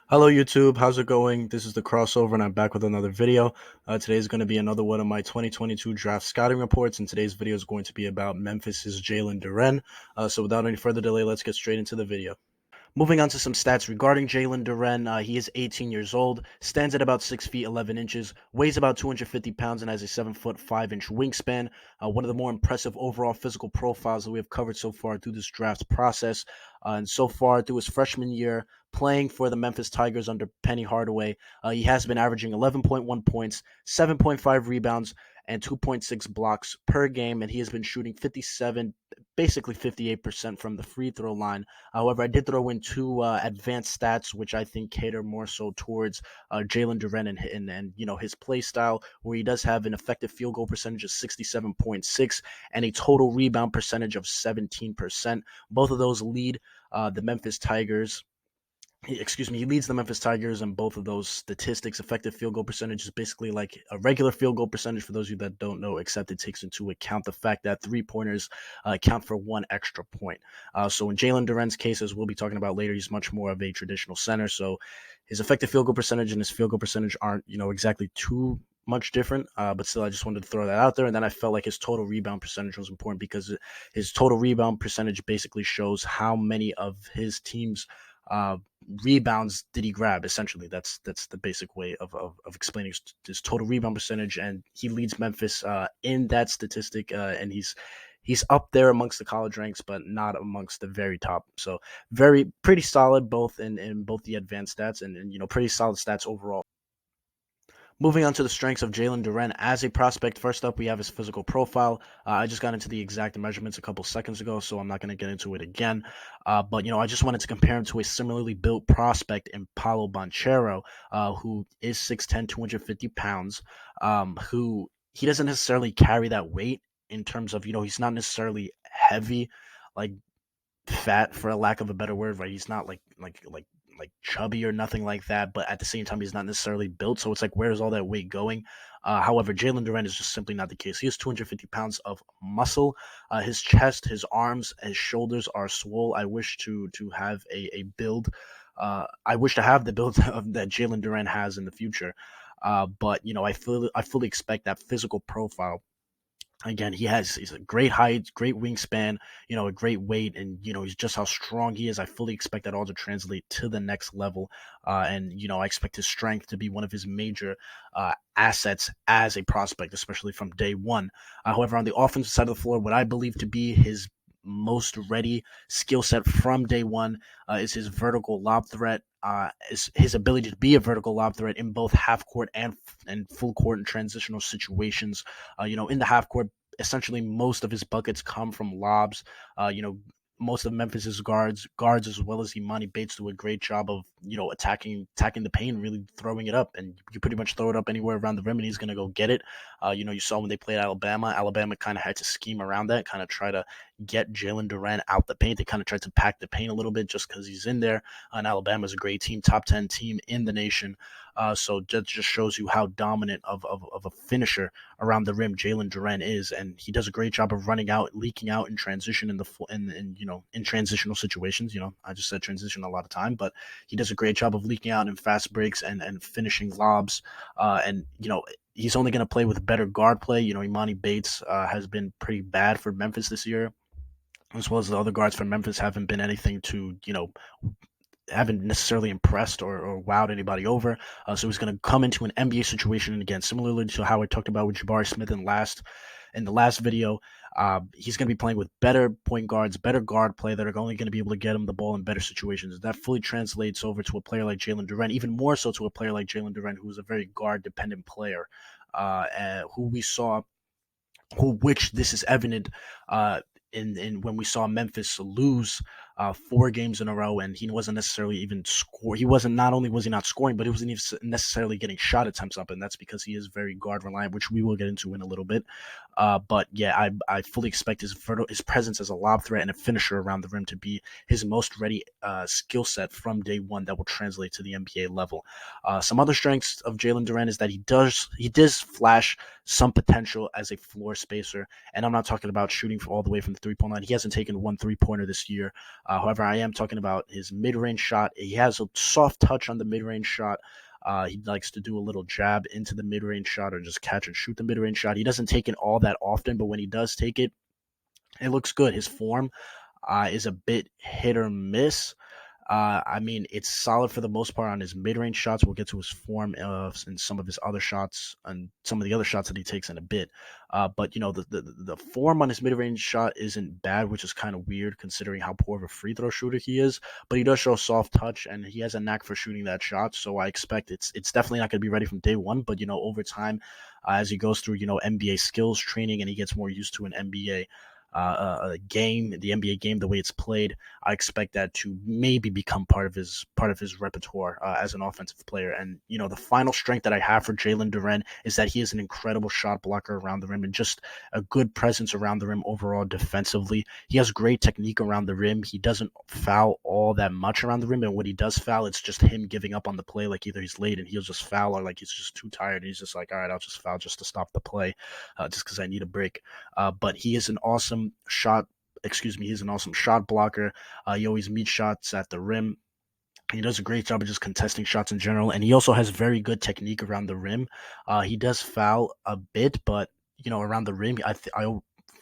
Hello YouTube, how's it going? This is the crossover and I'm back with another video. Today is going to be another one of my 2022 draft scouting reports, and today's video is going to be about Memphis's Jalen Duren. So without any further delay, let's get straight into the video. Moving on to some stats regarding Jalen Duren, he is 18 years old, stands at about 6 feet 11 inches, weighs about 250 pounds, and has a 7 foot 5 inch wingspan. One of the more impressive overall physical profiles that we have covered so far through this draft process. And so far through his freshman year, playing for the Memphis Tigers under Penny Hardaway, he has been averaging 11.1 points, 7.5 rebounds, and 2.6 blocks per game, and he has been shooting 57, basically 58% from the free throw line. However, I did throw in two advanced stats, which I think cater more so towards Jalen Duren and his play style, where he does have an effective field goal percentage of 67.6 and a total rebound percentage of 17%. Both of those lead the Memphis Tigers. He leads the Memphis Tigers in both of those statistics. Effective field goal percentage is basically like a regular field goal percentage for those of you that don't know, except it takes into account the fact that three-pointers count for one extra point. So in Jalen Duren's case, as we'll be talking about later, he's much more of a traditional center. So his effective field goal percentage and his field goal percentage aren't, exactly too much different, but still, I just wanted to throw that out there. And then I felt like his total rebound percentage was important because his total rebound percentage basically shows how many of his team's uh, rebounds did he grab. Essentially, that's the basic way of explaining his total rebound percentage, and he leads Memphis in that statistic, and he's up there amongst the college ranks, but not amongst the very top. So very pretty solid both in both the advanced stats and pretty solid stats overall. Moving on to the strengths of Jalen Duren as a prospect. First up, we have his physical profile. I just got into the exact measurements a couple seconds ago, so I'm not going to get into it again. But I just wanted to compare him to a similarly built prospect in Paulo Banchero, who is 6'10", 250 pounds, who he doesn't necessarily carry that weight in terms of, he's not necessarily heavy, like fat for a lack of a better word, right? He's not like chubby or nothing like that, but at the same time he's not necessarily built. So it's like, where's all that weight going? However, Jalen Duren is just simply not the case. He has 250 pounds of muscle. His chest, his arms, his shoulders are swole. I wish to have a build. I wish to have the build that Jalen Duren has in the future. But I fully expect that physical profile. Again, he's a great height, great wingspan, a great weight, and he's just how strong he is. I fully expect that all to translate to the next level, and I expect his strength to be one of his major assets as a prospect, especially from day one. However, on the offensive side of the floor, what I believe to be his most ready skill set from day one is his vertical lob threat. Is his ability to be a vertical lob threat in both half court and full court and transitional situations. In the half court, essentially most of his buckets come from lobs. Most of Memphis's guards as well as Imani Bates do a great job of attacking the paint, really throwing it up, and you pretty much throw it up anywhere around the rim, and he's gonna go get it. You saw when they played Alabama. Alabama kind of had to scheme around that, kind of try to get Jalen Duren out the paint. They kind of tried to pack the paint a little bit just because he's in there. And Alabama's a great team, top 10 team in the nation. So that just shows you how dominant of a finisher around the rim Jalen Duren is, and he does a great job of running out, leaking out in transition in transitional situations. I just said transition a lot of time, but he does a great job of leaking out in fast breaks and finishing lobs. And he's only going to play with better guard play. Imani Bates has been pretty bad for Memphis this year, as well as the other guards for Memphis haven't been anything to haven't necessarily impressed or wowed anybody over. So he's going to come into an NBA situation, and again, similarly to how I talked about with Jabari Smith in the last video. He's going to be playing with better point guards, better guard play that are only going to be able to get him the ball in better situations. That fully translates over to a player like Jalen Duren, even more so to a player like Jalen Duren, who is a very guard-dependent player, who we saw, which this is evident in when we saw Memphis lose 4 games in a row, and he wasn't necessarily even score. He wasn't Not only was he not scoring, but he wasn't even necessarily getting shot attempts up, and that's because he is very guard reliant, which we will get into in a little bit. But yeah, I fully expect his presence as a lob threat and a finisher around the rim to be his most ready skill set from day one that will translate to the NBA level. Some other strengths of Jalen Duren is that he does flash some potential as a floor spacer, and I'm not talking about shooting all the way from the 3-point line. He hasn't taken one 3-pointer this year. However, I am talking about his mid-range shot. He has a soft touch on the mid-range shot. He likes to do a little jab into the mid-range shot or just catch and shoot the mid-range shot. He doesn't take it all that often, but when he does take it, it looks good. His form is a bit hit or miss. I mean, it's solid for the most part on his mid-range shots. We'll get to his form and some of his other shots and some of the other shots that he takes in a bit. But the form on his mid-range shot isn't bad, which is kind of weird considering how poor of a free throw shooter he is. But he does show soft touch, and he has a knack for shooting that shot. So I expect it's definitely not going to be ready from day one. But over time, as he goes through NBA skills training and he gets more used to an NBA game, the NBA game, the way it's played, I expect that to maybe become part of his repertoire as an offensive player. And the final strength that I have for Jalen Duren is that he is an incredible shot blocker around the rim and just a good presence around the rim overall defensively. He has great technique around the rim. He doesn't foul all that much around the rim, and when he does foul, it's just him giving up on the play. Like either he's late and he'll just foul, or like he's just too tired and he's just like, all right, I'll just foul just to stop the play, just because I need a break. But he is an awesome shot. He's an awesome shot blocker. He always meets shots at the rim. He does a great job of just contesting shots in general, and he also has very good technique around the rim. He does foul a bit, but around the rim, I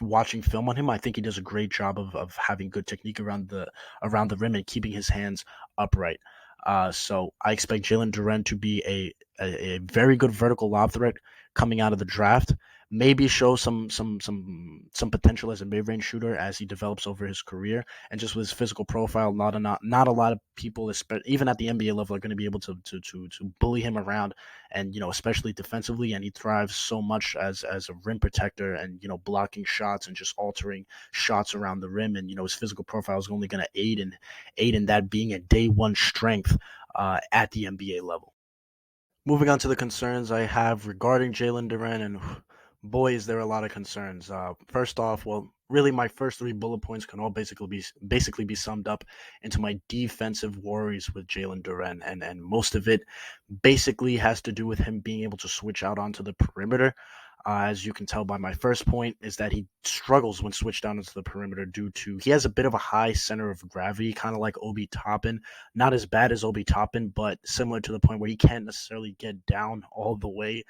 watching film on him, I think he does a great job of having good technique around the rim and keeping his hands upright. So I expect Jalen Duren to be a very good vertical lob threat coming out of the draft. Maybe show some potential as a mid range shooter as he develops over his career, and just with his physical profile, not a lot of people, even at the NBA level, are going to be able to bully him around, and especially defensively. And he thrives so much as a rim protector, and blocking shots and just altering shots around the rim. And his physical profile is only going to aid in that being a day one strength at the NBA level. Moving on to the concerns I have regarding Jalen Duren, and boy, is there a lot of concerns. First off, well, really, my first three bullet points can all basically be summed up into my defensive worries with Jalen Duren, and most of it basically has to do with him being able to switch out onto the perimeter. As you can tell by my first point, is that he struggles when switched down into the perimeter due to he has a bit of a high center of gravity, kind of like Obi Toppin. Not as bad as Obi Toppin, but similar to the point where he can't necessarily get down all the way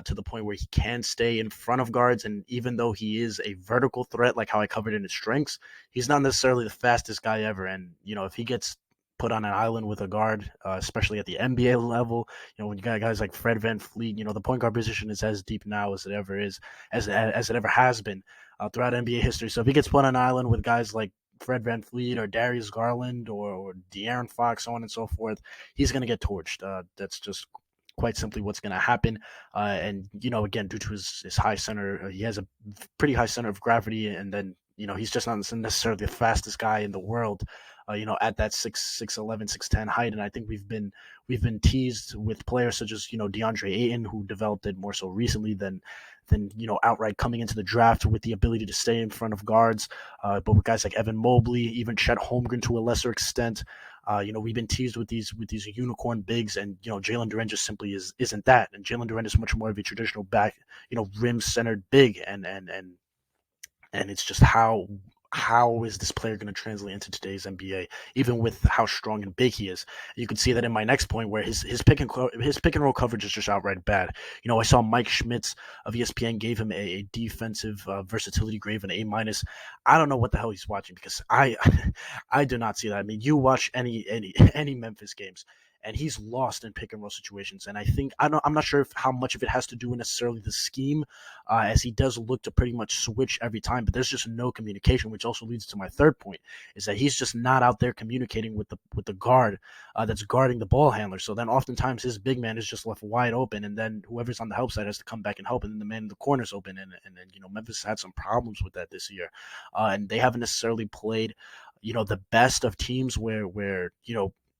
to the point where he can stay in front of guards. And even though he is a vertical threat, like how I covered in his strengths, he's not necessarily the fastest guy ever. And, if he gets put on an island with a guard, especially at the NBA level, when you got guys like Fred VanVleet, the point guard position is as deep now as it ever is, as it ever has been throughout NBA history. So if he gets put on an island with guys like Fred VanVleet or Darius Garland or De'Aaron Fox, so on and so forth, he's going to get torched. That's just quite simply what's going to happen. And, again, due to his high center, he has a pretty high center of gravity. And then, he's just not necessarily the fastest guy in the world, at that 6'11", 6'10" height. And I think we've been teased with players such as, DeAndre Ayton, who developed it more so recently than outright coming into the draft with the ability to stay in front of guards. But with guys like Evan Mobley, even Chet Holmgren to a lesser extent, we've been teased with these unicorn bigs, and Jalen Duren just simply isn't that. And Jalen Duren is much more of a traditional back, rim centered big, and it's just how is this player going to translate into today's NBA, even with how strong and big he is? You can see that in my next point, where his pick and roll coverage is just outright bad. I saw Mike Schmitz of ESPN gave him a defensive versatility grade of an A-. I don't know what the hell he's watching, because I I do not see that. I mean, you watch any Memphis games, and he's lost in pick and roll situations. And I'm not sure how much of it has to do with necessarily the scheme, as he does look to pretty much switch every time, but there's just no communication, which also leads to my third point, is that he's just not out there communicating with the guard that's guarding the ball handler. So then oftentimes his big man is just left wide open, and then whoever's on the help side has to come back and help, and then the man in the corner's open. And then Memphis had some problems with that this year, and they haven't necessarily played the best of teams where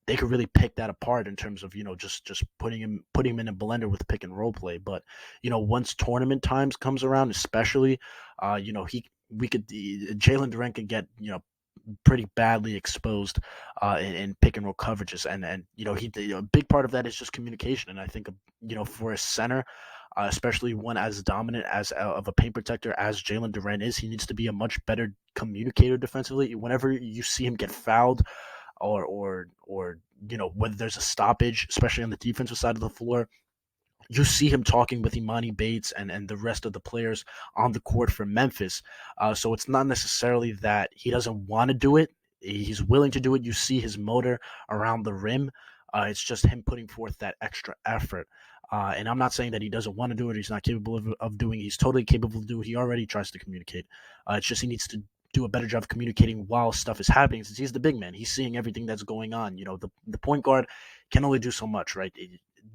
they could really pick that apart in terms of just putting him in a blender with pick and roll play. But once tournament times comes around, especially, Jalen Duren could get pretty badly exposed in pick and roll coverages, and a big part of that is just communication. And I think for a center, especially one as dominant as of a paint protector as Jalen Duren is. He needs to be a much better communicator defensively. Whenever you see him get fouled, or whether there's a stoppage, especially on the defensive side of the floor, you see him talking with Imani Bates and the rest of the players on the court for Memphis. So it's not necessarily that he doesn't want to do it. He's willing to do it. You see his motor around the rim. It's just him putting forth that extra effort. And I'm not saying that he doesn't want to do it. He's not capable of doing it. He's totally capable of doing it. He already tries to communicate. It's just he needs to do a better job of communicating while stuff is happening, since he's the big man. He's seeing everything that's going on. The point guard can only do so much, right?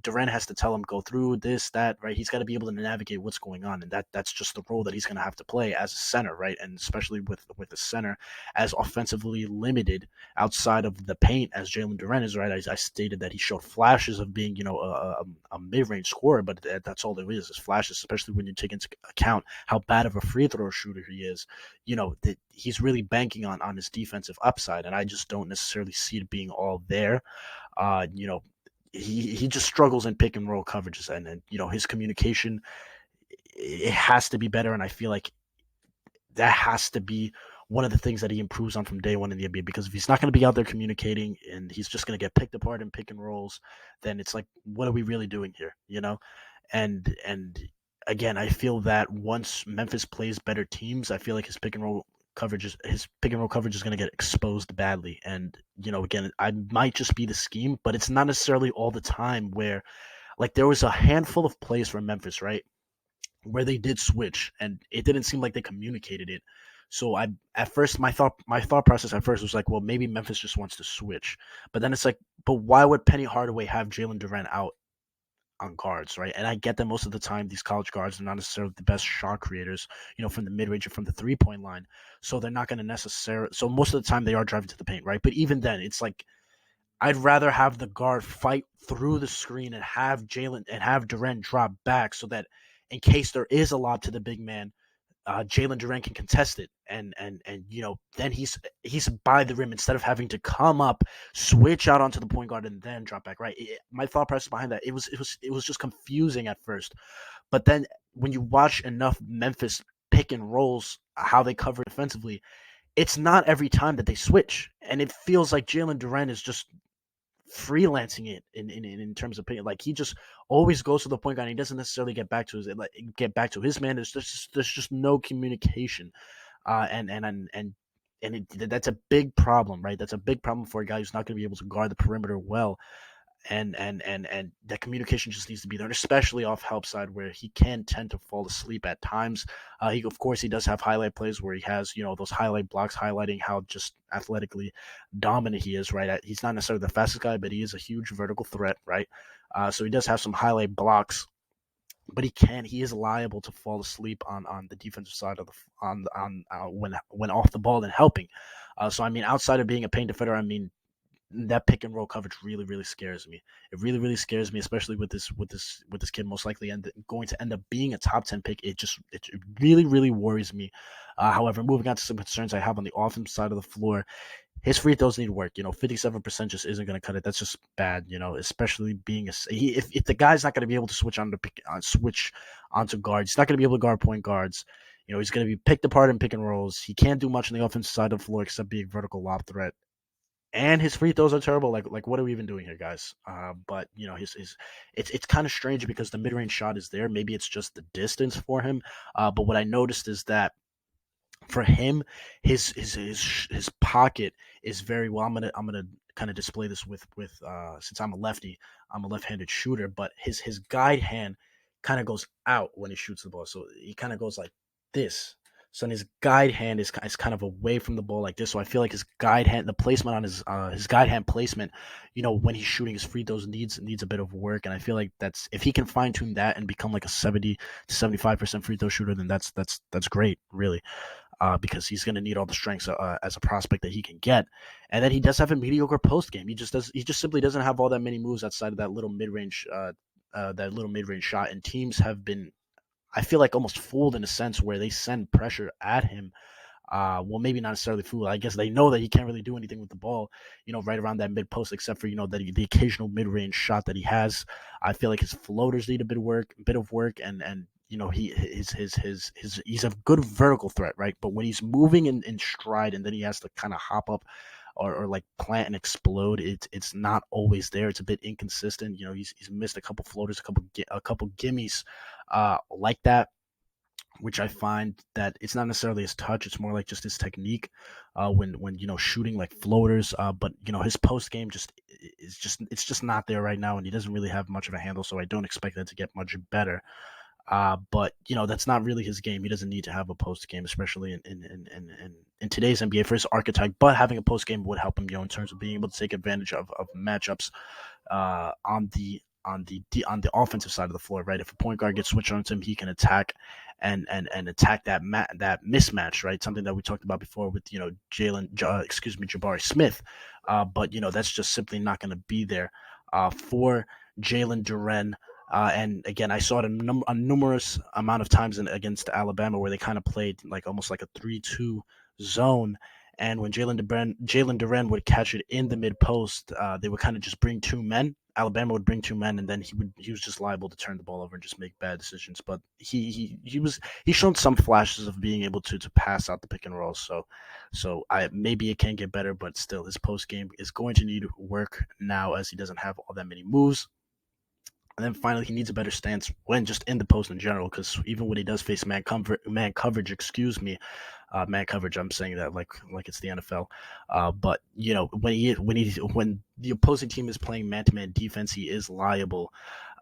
Durant has to tell him go through this, that, right? He's got to be able to navigate what's going on, and that's just the role that he's going to have to play as a center, right? And especially with the center as offensively limited outside of the paint as Jalen Duren is, right? I stated that he showed flashes of being, a mid-range scorer, but that's all there is flashes, especially when you take into account how bad of a free throw shooter he is. That he's really banking on his defensive upside, and I just don't necessarily see it being all there. Uh, you know, he just struggles in pick and roll coverages, and his communication, it has to be better, and I feel like that has to be one of the things that he improves on from day one in the NBA, because if he's not going to be out there communicating and he's just going to get picked apart in pick and rolls, then it's like, what are we really doing here, and again, I feel that once Memphis plays better teams, I feel like his pick and roll coverage is going to get exposed badly. And again, I might just be the scheme, but it's not necessarily all the time where, like, there was a handful of plays from Memphis, right, where they did switch and it didn't seem like they communicated it. So at first my thought process at first was like, well, maybe Memphis just wants to switch. But then it's like, but why would Penny Hardaway have Jalen Duren out on guards, right? And I get that most of the time these college guards are not necessarily the best shot creators, from the mid range or from the 3 point line. So they're not going to necessarily. So most of the time they are driving to the paint, right? But even then, it's like, I'd rather have the guard fight through the screen and have Duren drop back, so that in case there is a lob to the big man, Jalen Duren can contest it, and then he's by the rim instead of having to come up, switch out onto the point guard, and then drop back. Right. My thought process behind that, it was just confusing at first, but then when you watch enough Memphis pick and rolls, how they cover defensively, it's not every time that they switch, and it feels like Jalen Duren is just freelancing it in terms of pay. Like, he just always goes to the point guard. And he doesn't necessarily get back to his man. There's just no communication, that's a big problem, right? That's a big problem for a guy who's not going to be able to guard the perimeter well. And that communication just needs to be there, and especially off help side, where he can tend to fall asleep at times. Of course, he does have highlight plays where he has those highlight blocks highlighting how just athletically dominant he is. Right, he's not necessarily the fastest guy, but he is a huge vertical threat. Right, so he does have some highlight blocks, but he is liable to fall asleep on the defensive side of the on when off the ball and helping. So I mean, outside of being a paint defender, I mean, that pick and roll coverage really, really scares me. It really, really scares me, especially with this kid most likely going to end up being a top 10 pick. It really, really worries me. However, moving on to some concerns I have on the offensive side of the floor, his free throws need work. 57% just isn't going to cut it. That's just bad. Especially being if the guy's not going to be able to switch onto guards, he's not going to be able to guard point guards. He's going to be picked apart in pick and rolls. He can't do much on the offensive side of the floor except be a vertical lob threat, and his free throws are terrible. Like what are we even doing here, guys? But it's kind of strange because the mid range shot is there. Maybe it's just the distance for him. But what I noticed is that for him, his pocket is very well. I'm gonna kind of display this with since I'm a left-handed shooter, but his guide hand kind of goes out when he shoots the ball, so he kind of goes like this. So his guide hand is kind of away from the ball like this. So I feel like his guide hand, the placement on his guide hand placement, when he's shooting his free throws needs a bit of work. And I feel like that's, if he can fine tune that and become like a 70 to 75% free throw shooter, then that's great, really. Because he's going to need all the strengths as a prospect that he can get. And then he does have a mediocre post game. He just simply doesn't have all that many moves outside of that little mid range shot. And teams have been, I feel like, almost fooled in a sense where they send pressure at him Well, maybe not necessarily fool. I guess they know that he can't really do anything with the ball, right around that mid post, except for the occasional mid range shot that he has. I feel like his floaters need a bit of work, and he's a good vertical threat, right? But when he's moving in stride and then he has to kind of hop up or like plant and explode, it's not always there. It's a bit inconsistent. He's missed a couple floaters, a couple gimmies, like that, which I find that it's not necessarily his touch; it's more like just his technique when shooting like floaters. But his post game it's just not there right now, and he doesn't really have much of a handle, so I don't expect that to get much better. But that's not really his game. He doesn't need to have a post game, especially in today's NBA for his archetype. But having a post game would help him, in terms of being able to take advantage of matchups on the offensive side of the floor, right? If a point guard gets switched on to him, he can attack and attack that mismatch, right? Something that we talked about before with Jabari Smith, but that's just simply not going to be there for Jalen Duren. And again, I saw it a numerous amount of times against Alabama where they kind of played like almost like a 3-2 zone. And when Jalen Duren would catch it in the mid post, they would kind of just bring two men. Alabama would bring two men, and then he was just liable to turn the ball over and just make bad decisions. But he showed some flashes of being able to pass out the pick and roll. So I maybe it can get better, but still his post game is going to need work now as he doesn't have all that many moves. And then finally, he needs a better stance when just in the post in general, because even when he does face man coverage, man coverage. I'm saying that like it's the NFL. But when the opposing team is playing man-to-man defense, he is liable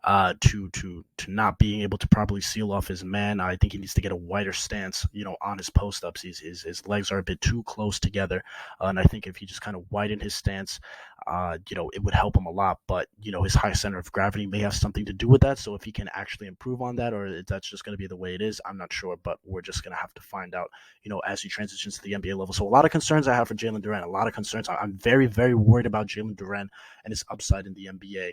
to not being able to properly seal off his man. I think he needs to get a wider stance, on his post ups. His legs are a bit too close together, and I think if he just kind of widened his stance, it would help him a lot. But his high center of gravity may have something to do with that. So if he can actually improve on that, or if that's just going to be the way it is, I'm not sure. But we're just going to have to find out, as he transitions to the NBA level. So a lot of concerns I have for Jalen Duren. A lot of concerns. I'm very, very worried about Jalen Duren and his upside in the NBA.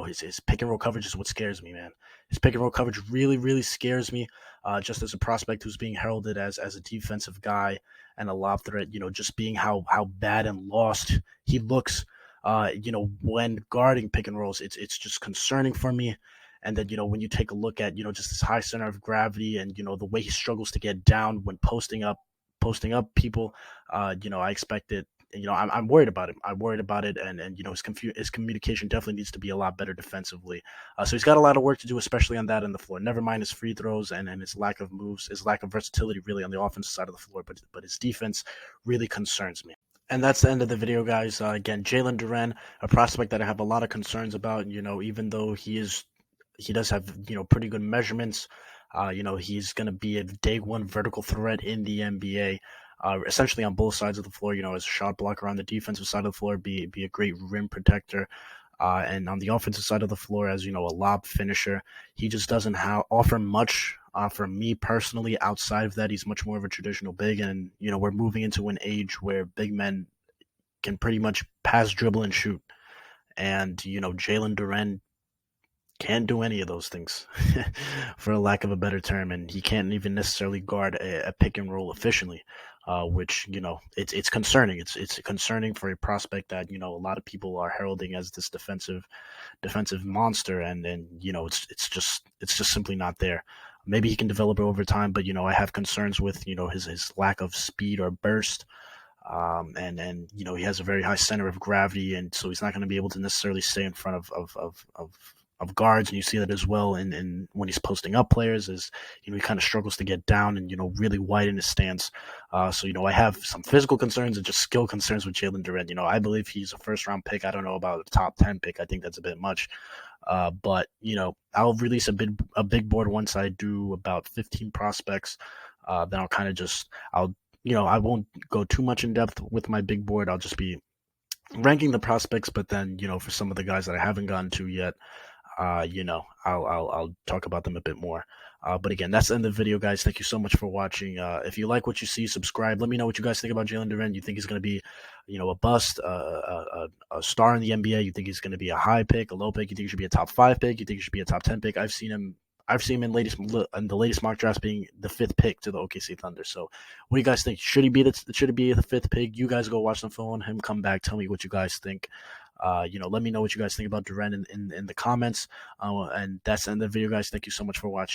His pick and roll coverage is what scares me, man. His pick and roll coverage really, really scares me. Just as a prospect who's being heralded as a defensive guy and a lob threat, just being how bad and lost he looks, when guarding pick and rolls, it's just concerning for me. And then, when you take a look at, just his high center of gravity and, the way he struggles to get down when posting up people, I expect it. I'm worried about him. I'm worried about it, and his communication definitely needs to be a lot better defensively. So he's got a lot of work to do, especially on that end of the floor. Never mind his free throws and his lack of moves, his lack of versatility, really on the offensive side of the floor. But his defense really concerns me. And that's the end of the video, guys. Again, Jalen Duren, a prospect that I have a lot of concerns about. Even though he does have pretty good measurements. He's going to be a day one vertical threat in the NBA. Essentially on both sides of the floor, as a shot blocker on the defensive side of the floor, be a great rim protector, and on the offensive side of the floor, as a lob finisher. He just doesn't offer much. For me personally, outside of that, he's much more of a traditional big, and we're moving into an age where big men can pretty much pass, dribble, and shoot, and Jalen Duren can't do any of those things, for a lack of a better term, and he can't even necessarily guard a pick and roll efficiently, which it's concerning. It's concerning for a prospect that a lot of people are heralding as this defensive monster, and it's just simply not there. Maybe he can develop it over time, but I have concerns with his lack of speed or burst. And he has a very high center of gravity, and so he's not going to be able to necessarily stay in front of guards, and you see that as well in when he's posting up players, is he kind of struggles to get down and really widen his stance. So I have some physical concerns and just skill concerns with Jalen Duren. I believe he's a first round pick. I don't know about a top 10 pick. I think that's a bit much. But I'll release a big board once I do about 15 prospects. Then I'll kind of I won't go too much in depth with my big board. I'll just be ranking the prospects, but then for some of the guys that I haven't gotten to yet, I'll talk about them a bit more. But again, that's the end of the video, guys. Thank you so much for watching. If you like what you see, subscribe. Let me know what you guys think about Jalen Duren. You think he's going to be, a bust, a star in the NBA? You think he's going to be a high pick, a low pick? You think he should be a top 5 pick? You think he should be a top 10 pick? I've seen him I've seen him in the latest mock drafts being the 5th pick to the OKC Thunder. So, what do you guys think? Should he be the 5th pick? You guys go watch the film on him. Come back, tell me what you guys think. Let me know what you guys think about Duren in the comments. And that's the end of the video, guys. Thank you so much for watching.